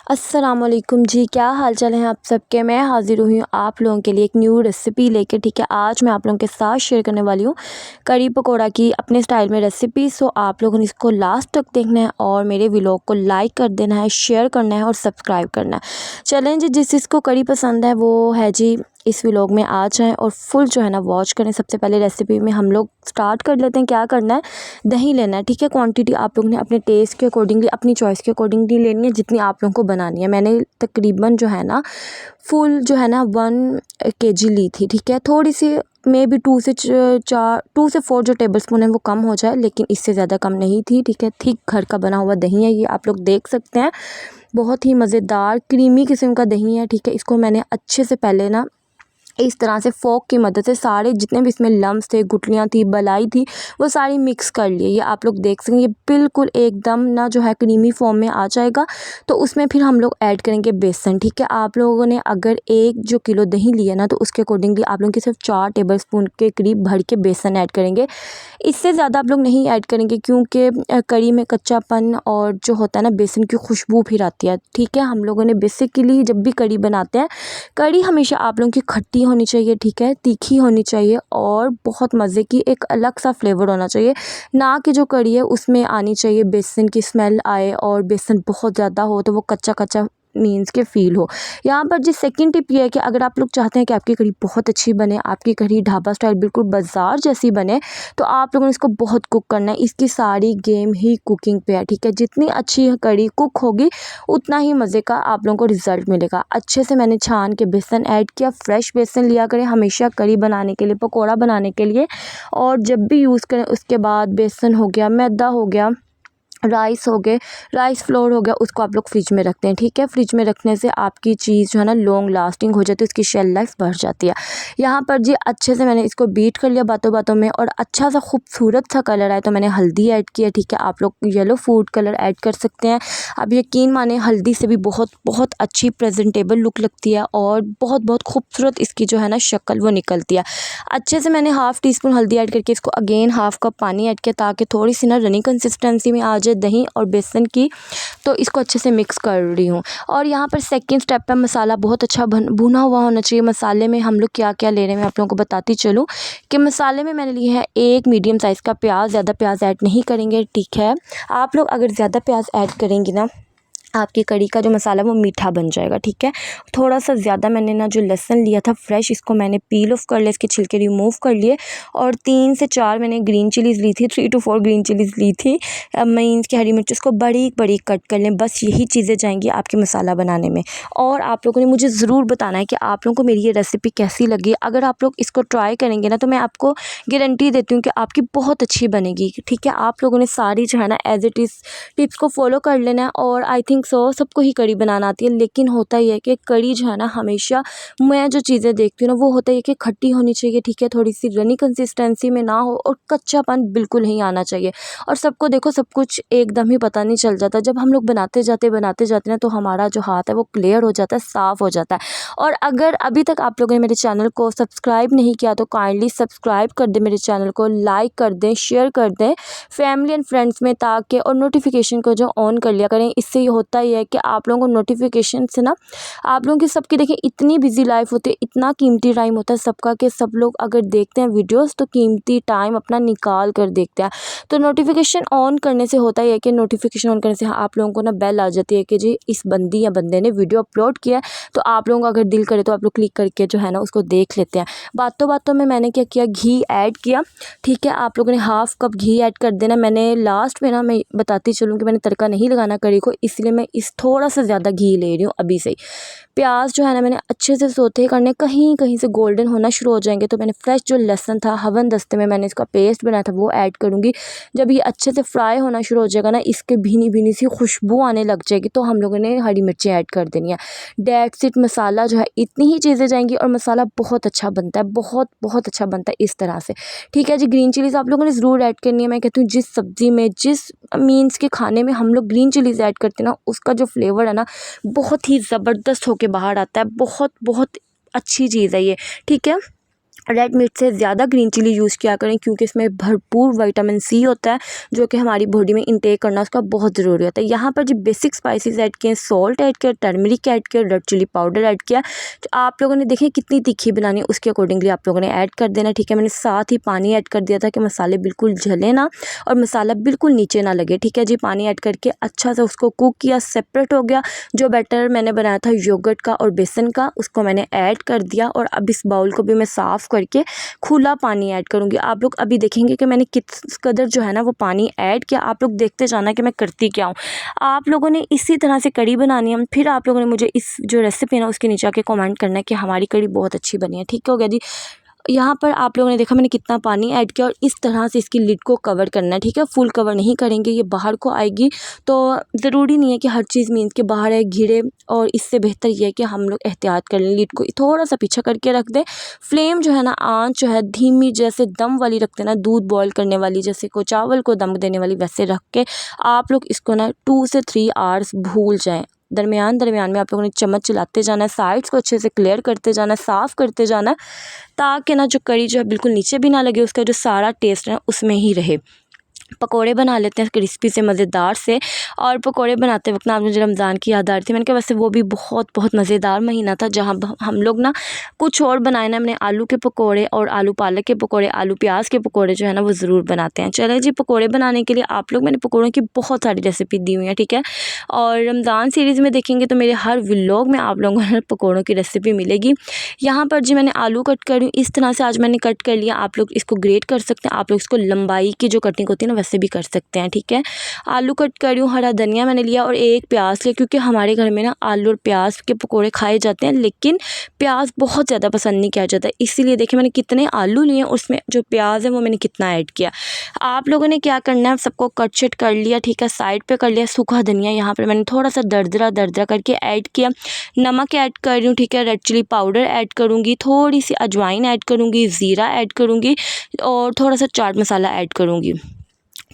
अस्सलामुअलैकुम जी, क्या हाल चाल हैं आप सबके। मैं हाज़िर हुई हूँ आप लोगों के लिए एक न्यू रेसिपी लेके। ठीक है, आज मैं आप लोगों के साथ शेयर करने वाली हूँ कड़ी पकोड़ा की अपने स्टाइल में रेसिपी। सो आप लोगों ने इसको लास्ट तक देखना है और मेरे व्लॉग को लाइक कर देना है, शेयर करना है और सब्सक्राइब करना है। चलें जी, जिस जिसको कड़ी पसंद है वो है जी इस व्लॉग में आ जाएँ और फुल जो है ना वॉच करें। सबसे पहले रेसिपी में हम लोग स्टार्ट कर लेते हैं। क्या करना है, दही लेना है। ठीक है, क्वांटिटी आप लोग ने अपने टेस्ट के अकॉर्डिंगली, अपनी चॉइस के अकॉर्डिंगली लेनी है जितनी आप लोगों को बनानी है। मैंने तकरीबन जो है ना फुल जो है ना 1 kg ली थी। ठीक है, थोड़ी सी मे बी 2 से 4 जो टेबल स्पून है वो कम हो जाए, लेकिन इससे ज़्यादा कम नहीं थी। ठीक है, थिक घर का बना हुआ दही है, ये आप लोग देख सकते हैं। बहुत ही मज़ेदार क्रीमी किस्म का दही है। ठीक है, इसको मैंने अच्छे से पहले ना इस तरह से फ़ोर्क की मदद से सारे जितने भी इसमें लम्स थे, गुठलियाँ थी, बलाई थी, वो सारी मिक्स कर लिए। ये आप लोग देख सकेंगे बिल्कुल एकदम ना जो है क्रीमी फॉर्म में आ जाएगा। तो उसमें फिर हम लोग ऐड करेंगे बेसन। ठीक है, आप लोगों ने अगर 1 जो किलो दही लिया ना तो उसके अकॉर्डिंगली आप लोग सिर्फ 4 टेबल स्पून के करीब भर के बेसन ऐड करेंगे। इससे ज़्यादा आप लोग नहीं ऐड करेंगे क्योंकि कड़ी में कच्चापन और जो होता है ना बेसन की खुशबू फिर आती है। ठीक है, हम लोगों ने बेसिकली जब भी कड़ी बनाते हैं, कड़ी हमेशा आप लोगों की खट्टी होनी चाहिए। ठीक है, तीखी होनी चाहिए और बहुत मज़े की एक अलग सा फ्लेवर होना चाहिए। ना कि जो कड़ी है उसमें आनी चाहिए बेसन की स्मेल आए और बेसन बहुत ज़्यादा हो तो वो कच्चा कच्चा मीन्स के फ़ील हो। यहाँ पर जी सेकंड टिप ये है कि अगर आप लोग चाहते हैं कि आपकी कड़ी बहुत अच्छी बने, आपकी कड़ी ढाबा स्टाइल बिल्कुल बाज़ार जैसी बने, तो आप लोगों ने इसको बहुत कुक करना है। इसकी सारी गेम ही कुकिंग पे है। ठीक है, जितनी अच्छी कड़ी कुक होगी उतना ही मज़े का आप लोगों को रिज़ल्ट मिलेगा। अच्छे से मैंने छान के बेसन ऐड किया। फ्रेश बेसन लिया करें हमेशा कड़ी बनाने के लिए, पकोड़ा बनाने के लिए। और जब भी यूज़ करें उसके बाद बेसन हो गया, मैदा हो गया, राइस हो गए, राइस फ्लोर हो गया, उसको आप लोग फ्रिज में रखते हैं। ठीक है, फ्रिज में रखने से आपकी चीज़ जो है ना लॉन्ग लास्टिंग हो जाती है, उसकी शेल लाइफ बढ़ जाती है। यहाँ पर जी अच्छे से मैंने इसको बीट कर लिया बातों बातों में और अच्छा सा खूबसूरत सा कलर आया तो मैंने हल्दी ऐड किया। ठीक है, आप लोग येलो फूड कलर ऐड कर सकते हैं। अब यकीन माने हल्दी से भी बहुत बहुत अच्छी प्रेजेंटेबल लुक लगती है और बहुत बहुत खूबसूरत इसकी जो है ना शक्ल वो निकलती है। अच्छे से मैंने हाफ़ टी स्पून हल्दी ऐड करके इसको अगेन हाफ़ कप पानी ऐड किया ताकि थोड़ी सी ना रनी कंसिस्टेंसी में आ जाए दही और बेसन की। तो इसको अच्छे से मिक्स कर रही हूँ। और यहाँ पर सेकंड स्टेप पे मसाला बहुत अच्छा भुना हुआ होना चाहिए। मसाले में हम लोग क्या क्या ले रहे हैं मैं आप लोगों को बताती चलूँ कि मसाले में मैंने लिए है 1 मीडियम साइज़ का प्याज। ज़्यादा प्याज ऐड नहीं करेंगे। ठीक है, आप लोग अगर ज़्यादा प्याज ऐड करेंगी ना आपकी कड़ी का जो मसाला है वो मीठा बन जाएगा। ठीक है, थोड़ा सा ज़्यादा मैंने ना जो लहसुन लिया था फ्रेश, इसको मैंने पील ऑफ कर लिया, इसके छिलके रिमूव कर लिए। और 3 से 4 मैंने ग्रीन चिलीज़ ली थी, 3 to 4 ग्रीन चिलीज़ ली थी। मीन्स की हरी मिर्च उसको बड़ी बड़ी कट कर लें। बस यही चीज़ें जाएंगी आपके मसाला बनाने में। और आप लोगों ने मुझे ज़रूर बताना है कि आप लोगों को मेरी ये रेसिपी कैसी लगी। अगर आप लोग इसको ट्राई करेंगे ना तो मैं आपको गारंटी देती हूँ कि आपकी बहुत अच्छी बनेगी। ठीक है, आप लोगों ने सारी जो है ना एज़ इट इज़ टिप्स को फॉलो कर लेना है। और आई थिंक सो सबको ही कड़ी बनाना आती है, लेकिन होता ही है कि कड़ी जो है ना हमेशा मैं जो चीज़ें देखती हूँ ना वो होता है कि खट्टी होनी चाहिए। ठीक है, थोड़ी सी रनी कंसिस्टेंसी में ना हो और कच्चापन बिल्कुल नहीं आना चाहिए। और सबको देखो सब कुछ एकदम ही पता नहीं चल जाता। जब हम लोग बनाते जाते ना तो हमारा जो हाथ है वो क्लियर हो जाता है, साफ़ हो जाता है। और अगर अभी तक आप लोगों ने मेरे चैनल को सब्सक्राइब नहीं किया तो काइंडली सब्सक्राइब कर दें मेरे चैनल को, लाइक कर दें, शेयर कर दें फैमिली एंड फ्रेंड्स में, ताकि और नोटिफिकेशन को जो ऑन कर लिया करें। इससे ये होता ही है कि आप लोगों को नोटिफिकेशन से ना आप लोगों की सबकी देखिए इतनी बिजी लाइफ होती है, इतना कीमती टाइम होता है सबका कि सब लोग अगर देखते हैं वीडियोस तो कीमती टाइम अपना निकाल कर देखते हैं। तो नोटिफिकेशन ऑन करने से होता ही है कि नोटिफिकेशन ऑन करने से आप लोगों को ना बेल आ जाती है कि जी इस बंदी या बंदे ने वीडियो अपलोड किया है। तो आप लोगों को अगर दिल करे तो आप लोग क्लिक करके जो है ना उसको देख लेते हैं। बातों बातों में मैंने क्या किया, घी ऐड किया। ठीक है, आप लोगों ने हाफ़ कप घी ऐड कर देना। मैंने लास्ट में ना मैं बताती चलूँ कि मैंने तड़का नहीं लगाना कड़ी को, इसलिए मैं थोड़ा सा ज़्यादा घी ले रही हूँ अभी से ही। प्याज जो है ना मैंने अच्छे से सौते करने, कहीं कहीं से गोल्डन होना शुरू हो जाएंगे तो मैंने फ्रेश जो लहसुन था हवन दस्ते में मैंने इसका पेस्ट बनाया था वो ऐड करूँगी। जब ये अच्छे से फ्राई होना शुरू हो जाएगा ना, इसके भीनी भीनी सी खुशबू आने लग जाएगी तो हम लोगों ने हरी मिर्ची ऐड कर देनी है। डेट्स इट, मसाला जो है इतनी ही चीज़ें जाएंगी और मसाला बहुत अच्छा बनता है, बहुत बहुत अच्छा बनता है इस तरह से। ठीक है जी, ग्रीन चिलीज़ आप लोगों ने ज़रूर ऐड करनी है। मैं कहती हूँ जिस सब्ज़ी में, जिस मीन्स के खाने में हम लोग ग्रीन चिलीज़ ऐड करते हैं ना उसका जो फ्लेवर है ना बहुत ही ज़बरदस्त होके बाहर आता है। बहुत बहुत अच्छी चीज़ है ये। ठीक है, रेड मीट से ज़्यादा ग्रीन चिली यूज़ किया करें, क्योंकि इसमें भरपूर विटामिन सी होता है जो कि हमारी बॉडी में इंटेक करना उसका बहुत ज़रूरी होता है। यहाँ पर जो बेसिक स्पाइसेस ऐड किए, सॉल्ट ऐड किया, टर्मरिक ऐड किया, रेड चिली पाउडर ऐड किया। तो आप लोगों ने देखें कितनी तीखी बनानी है उसके अकॉर्डिंगली आप लोगों ने ऐड कर देना, ठीक है। मैंने साथ ही पानी ऐड कर दिया था कि मसाले बिल्कुल जले ना और मसाला बिल्कुल नीचे ना लगे, ठीक है जी। पानी ऐड करके अच्छा सा उसको कुक किया, सेपरेट हो गया। जो बैटर मैंने बनाया था योगर्ट का और बेसन का, उसको मैंने ऐड कर दिया और अब इस बाउल को भी मैं साफ़ करके खुला पानी ऐड करूँगी। आप लोग अभी देखेंगे कि मैंने किस कदर जो है ना वो पानी ऐड किया। आप लोग देखते जाना कि मैं करती क्या हूँ। आप लोगों ने इसी तरह से कढ़ी बनानी है। फिर आप लोगों ने मुझे इस जो रेसिपी है ना उसके नीचे आके कमेंट करना है कि हमारी कढ़ी बहुत अच्छी बनी है, ठीक हो गया जी। यहाँ पर आप लोगों ने देखा मैंने कितना पानी ऐड किया और इस तरह से इसकी लिड को कवर करना है, ठीक है। फुल कवर नहीं करेंगे, ये बाहर को आएगी। तो ज़रूरी नहीं है कि हर चीज़ मीन्स के बाहर है घिरे, और इससे बेहतर ये है कि हम लोग एहतियात कर लें, लिड को थोड़ा सा पीछे करके रख दें। फ्लेम जो है ना, आँच जो है धीमी, जैसे दम वाली रखते हैं ना, दूध बॉयल करने वाली, जैसे को चावल को दम देने वाली, वैसे रख के आप लोग इसको ना 2 से 3 आवर्स भूल जाएँ। दरमियान में आप लोगों ने चम्मच चलाते जाना है, साइड्स को अच्छे से क्लियर करते जाना है, साफ़ करते जाना है, ताकि ना जो कढ़ी जो है बिल्कुल नीचे भी ना लगे, उसका जो सारा टेस्ट है उसमें ही रहे। पकोड़े बना लेते हैं क्रिस्पी से, मज़ेदार से। और पकोड़े बनाते वक्त ना मुझे रमज़ान की याद आ रही थी। मैंने कहा वैसे वो भी बहुत बहुत मज़ेदार महीना था जहाँ हम लोग ना कुछ और बनाए ना, मैंने आलू के पकोड़े और आलू पालक के पकोड़े, आलू प्याज के पकोड़े जो है ना वो ज़रूर बनाते हैं। चलें जी, पकोड़े बनाने के लिए आप लोग, मैंने पकोड़ों की बहुत सारी रेसिपी दी हुई है, ठीक है। और रमज़ान सीरीज़ में देखेंगे तो मेरे हर व्लॉग में आप लोगों को पकोड़ों की रेसिपी मिलेगी। यहाँ पर जी मैंने आलू कट कर रही हूँ, इस तरह से आज मैंने कट कर लिया। आप लोग इसको ग्रेट कर सकते हैं, आप लोग इसको लंबाई की जो कटिंग होती है ना वैसे भी कर सकते हैं, ठीक है। आलू कट कर रही हूँ, हरा धनिया मैंने लिया और एक प्याज लिया, क्योंकि हमारे घर में ना आलू और प्याज के पकोड़े खाए जाते हैं, लेकिन प्याज बहुत ज़्यादा पसंद नहीं किया जाता। इसीलिए देखिए मैंने कितने आलू लिए, उसमें जो प्याज है वो मैंने कितना ऐड किया। आप लोगों ने क्या करना है, सबको कट शट कर लिया, ठीक है, साइड पे कर लिया। सूखा धनिया यहाँ पर मैंने थोड़ा सा दरदरा करके ऐड किया। नमक ऐड कर रही हूँ, ठीक है। रेड चिली पाउडर ऐड करूँगी, थोड़ी सी अजवाइन ऐड करूँगी, ज़ीरा ऐड करूँगी और थोड़ा सा चाट मसाला ऐड करूँगी,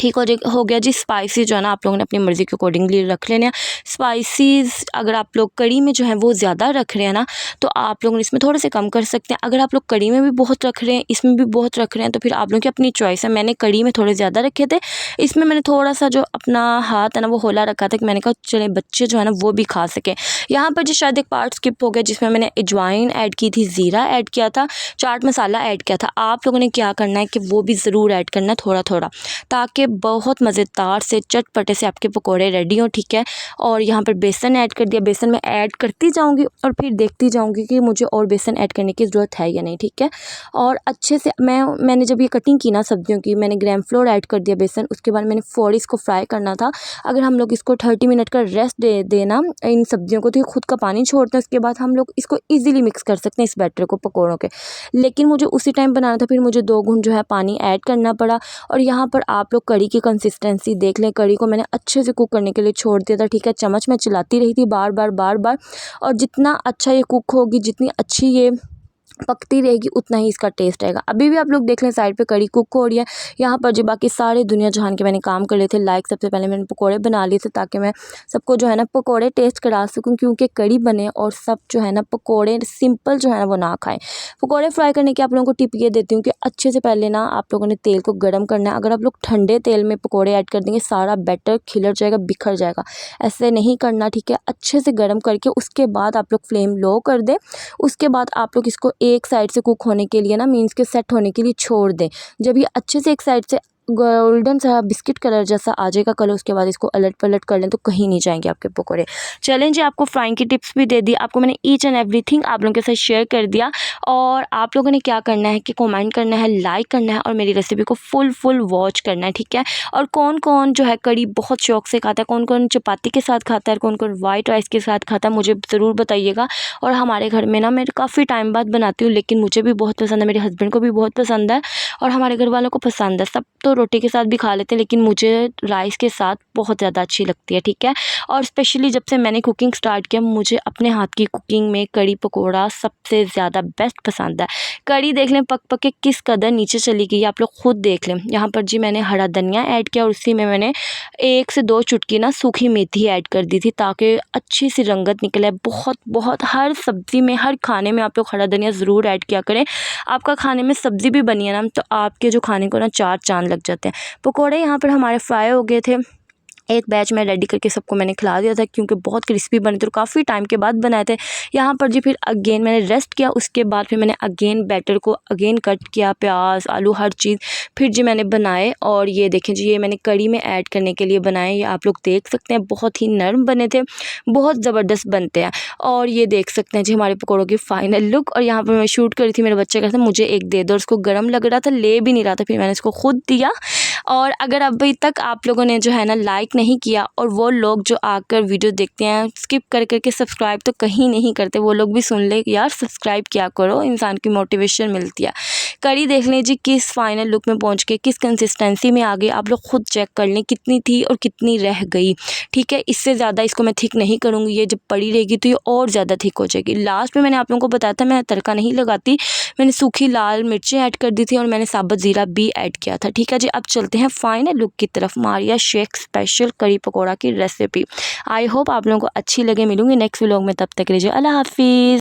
ठीक हो गया जी। स्पाइसेस जो है ना आप लोगों ने अपनी मर्ज़ी के अकॉर्डिंगली रख लेने हैं। स्पाइसेस अगर आप लोग कढ़ी में जो है वो ज़्यादा रख रहे हैं ना, तो आप लोगों ने इसमें थोड़े से कम कर सकते हैं। अगर आप लोग कढ़ी में भी बहुत रख रहे हैं, इसमें भी बहुत रख रहे हैं, तो फिर आप लोगों की अपनी चॉइस है। मैंने कढ़ी में थोड़े ज़्यादा रखे थे, इसमें मैंने थोड़ा सा जो अपना हाथ है ना वो होला रखा था कि मैंने कहा चले बच्चे जो है ना वो भी खा सकें। यहाँ पर जी शायद एक पार्ट स्किप हो गया जिसमें मैंने अजवाइन ऐड की थी, ज़ीरा ऐड किया था, चाट मसाला ऐड किया था। आप लोगों ने क्या करना है कि वो भी ज़रूर ऐड करना है थोड़ा थोड़ा, ताकि बहुत मज़ेदार से चटपटे से आपके पकोड़े रेडी हो, ठीक है। और यहाँ पर बेसन ऐड कर दिया, बेसन में ऐड करती जाऊँगी और फिर देखती जाऊँगी कि मुझे और बेसन ऐड करने की ज़रूरत है या नहीं, ठीक है। और अच्छे से मैंने जब ये कटिंग की ना सब्जियों की, मैंने ग्राम फ्लोर ऐड कर दिया बेसन, उसके बाद मैंने फ़ौरी इसको फ्राई करना था। अगर हम लोग इसको 30 मिनट का रेस्ट दे देना इन सब्जियों को, तो ये खुद का पानी छोड़ते हैं। उसके बाद हम लोग इसको ईज़िली मिक्स कर सकते हैं इस बैटर को पकौड़ों के, लेकिन मुझे उसी टाइम बनाना था, फिर मुझे 2 घूंट जो है पानी ऐड करना पड़ा। और यहाँ पर आप लोग कढ़ी की कंसिस्टेंसी देख लें। कढ़ी को मैंने अच्छे से कुक करने के लिए छोड़ दिया था, ठीक है। चम्मच में चलाती रही थी बार बार, और जितना अच्छा ये कुक होगी, जितनी अच्छी ये पकती रहेगी, उतना ही इसका टेस्ट आएगा। अभी भी आप लोग देख लें साइड पे कढ़ी कुक हो रही है। यहाँ पर जो बाकी सारे दुनिया जहान के मैंने काम कर लिए थे, लाइक सबसे पहले मैंने पकोड़े बना लिए थे ताकि मैं सबको जो है ना पकोड़े टेस्ट करा सकूँ, क्योंकि कढ़ी बने और सब जो है ना पकोड़े सिंपल जो है ना वो ना खाएं। पकोड़े फ्राई करने की आप लोगों को टिप ये देती हूँ कि अच्छे से पहले ना आप लोगों ने तेल को गर्म करना है। अगर आप लोग ठंडे तेल में पकोड़े ऐड कर देंगे, सारा बैटर खिलर जाएगा, बिखर जाएगा। ऐसे नहीं करना, ठीक है। अच्छे से गर्म करके उसके बाद आप लोग फ्लेम लो कर दें। उसके बाद आप लोग इसको एक साइड से कुक होने के लिए ना, मीन्स के सेट होने के लिए छोड़ दें। जब ये अच्छे से एक साइड से गोल्डन सा बिस्किट कलर जैसा आ जाएगा कलर, उसके बाद इसको अलट पलट कर लें तो कहीं नहीं जाएंगे आपके पकोड़े। चलें जी, आपको फ्राइंग की टिप्स भी दे दी, आपको मैंने ईच एंड एवरीथिंग आप लोगों के साथ शेयर कर दिया। और आप लोगों ने क्या करना है कि कमेंट करना है, लाइक करना है और मेरी रेसिपी को फुल वॉच करना है, ठीक है। और कौन कौन जो है कढ़ी बहुत शौक से खाता है, कौन कौन चपाती के साथ खाता है, कौन कौन वाइट राइस के साथ खाता है, मुझे ज़रूर बताइएगा। और हमारे घर में ना मैं काफ़ी टाइम बाद बनाती हूँ, लेकिन मुझे भी बहुत पसंद है, मेरे हस्बैंड को भी बहुत पसंद है और हमारे घर वालों को पसंद है। सब तो रोटी के साथ भी खा लेते हैं, लेकिन मुझे राइस के साथ बहुत ज़्यादा अच्छी लगती है, ठीक है। और स्पेशली जब से मैंने कुकिंग स्टार्ट किया, मुझे अपने हाथ की कुकिंग में कड़ी पकौड़ा सबसे ज़्यादा बेस्ट पसंद है। कड़ी देख लें पक पक के किस कदर नीचे चली गई, आप लोग खुद देख लें। यहाँ पर जी मैंने हरा धनिया ऐड किया और उसी में मैंने 1 से 2 चुटकी ना सूखी मेथी ऐड कर दी थी, ताकि अच्छी सी रंगत निकले। बहुत बहुत हर सब्ज़ी में, हर खाने में आप लोग हरा धनिया ज़रूर ऐड किया करें। आपका खाने में सब्ज़ी भी बनी है ना, तो आपके जो खाने को ना 4 चाँद लग जाते हैं। पकौड़े यहाँ पर हमारे फ्राई हो गए थे। एक बैच में रेडी करके सबको मैंने खिला दिया था, क्योंकि बहुत क्रिस्पी बने थे और काफ़ी टाइम के बाद बनाए थे। यहाँ पर जी फिर अगेन मैंने रेस्ट किया, उसके बाद फिर मैंने अगेन बैटर को अगेन कट किया, प्याज आलू हर चीज़ फिर जी मैंने बनाए। और ये देखें जी, ये मैंने कड़ी में ऐड करने के लिए बनाए। ये आप लोग देख सकते हैं, बहुत ही नरम बने थे, बहुत ज़बरदस्त बनते हैं। और ये देख सकते हैं जी हमारे पकौड़ों की फ़ाइनल लुक। और यहाँ पर मैं शूट करी थी, मेरे बच्चे कहते मुझे एक दे दो, उसको गर्म लग रहा था, ले भी नहीं रहा था, फिर मैंने इसको खुद दिया। और अगर अभी तक आप लोगों ने जो है ना लाइक नहीं किया, और वो लोग जो आकर वीडियो देखते हैं स्किप कर करके सब्सक्राइब तो कहीं नहीं करते, वो लोग भी सुन ले यार, सब्सक्राइब किया करो, इंसान की मोटिवेशन मिलती है। कड़ी देख लें जी किस फाइनल लुक में पहुंच के, किस कंसिस्टेंसी में आ गई, आप लोग खुद चेक कर लें कितनी थी और कितनी रह गई, ठीक है। इससे ज़्यादा इसको मैं थिक नहीं करूँगी, ये जब पड़ी रहेगी तो ये और ज़्यादा थिक हो जाएगी। लास्ट में मैंने आप लोगों को बताया था मैं तड़का नहीं लगाती, मैंने सूखी लाल मिर्चें ऐड कर दी थी और मैंने साबुत ज़ीरा भी ऐड किया था, ठीक है जी। अब चलते हैं फाइनल लुक की तरफ, मारिया शेख स्पेशल कड़ी पकौड़ा की रेसिपी। आई होप आप लोगों को अच्छी लगे। मिलूंगी नेक्स्ट व्लॉग में, तब तक के लिए अल्लाह हाफिज़।